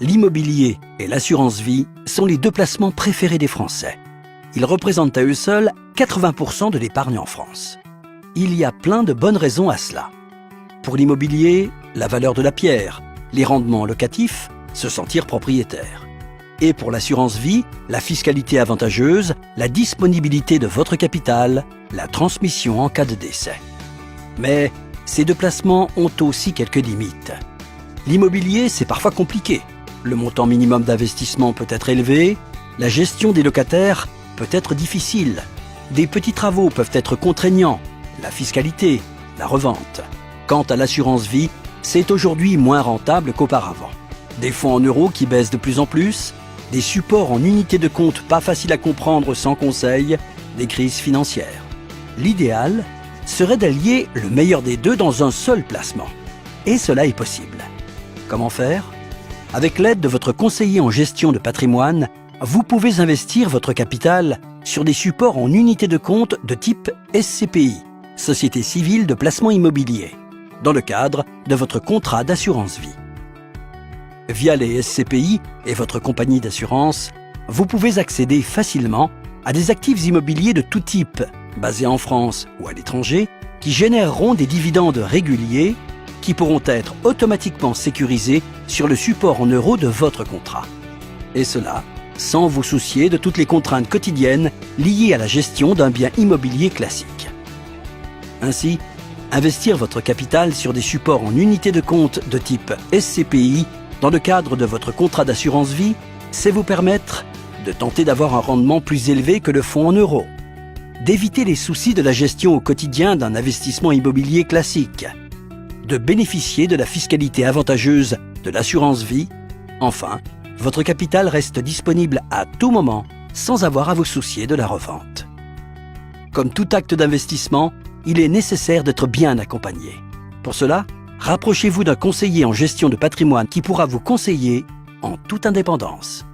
L'immobilier et l'assurance vie sont les deux placements préférés des Français. Ils représentent à eux seuls 80% de l'épargne en France. Il y a plein de bonnes raisons à cela. Pour l'immobilier, la valeur de la pierre, les rendements locatifs, se sentir propriétaire. Et pour l'assurance vie, la fiscalité avantageuse, la disponibilité de votre capital, la transmission en cas de décès. Mais ces deux placements ont aussi quelques limites. L'immobilier, c'est parfois compliqué. Le montant minimum d'investissement peut être élevé, la gestion des locataires peut être difficile, des petits travaux peuvent être contraignants, la fiscalité, la revente. Quant à l'assurance vie, c'est aujourd'hui moins rentable qu'auparavant. Des fonds en euros qui baissent de plus en plus, des supports en unités de compte pas faciles à comprendre sans conseil, des crises financières. L'idéal serait d'allier le meilleur des deux dans un seul placement. Et cela est possible. Comment faire ? Avec l'aide de votre conseiller en gestion de patrimoine, vous pouvez investir votre capital sur des supports en unités de compte de type SCPI, Société civile de placement immobilier, dans le cadre de votre contrat d'assurance vie. Via les SCPI et votre compagnie d'assurance, vous pouvez accéder facilement à des actifs immobiliers de tout type, basés en France ou à l'étranger, qui généreront des dividendes réguliers qui pourront être automatiquement sécurisés sur le support en euros de votre contrat. Et cela sans vous soucier de toutes les contraintes quotidiennes liées à la gestion d'un bien immobilier classique. Ainsi, investir votre capital sur des supports en unités de compte de type SCPI dans le cadre de votre contrat d'assurance vie, c'est vous permettre de tenter d'avoir un rendement plus élevé que le fonds en euros, d'éviter les soucis de la gestion au quotidien d'un investissement immobilier classique, de bénéficier de la fiscalité avantageuse de l'assurance vie. Enfin, votre capital reste disponible à tout moment sans avoir à vous soucier de la revente. Comme tout acte d'investissement, il est nécessaire d'être bien accompagné. Pour cela, rapprochez-vous d'un conseiller en gestion de patrimoine qui pourra vous conseiller en toute indépendance.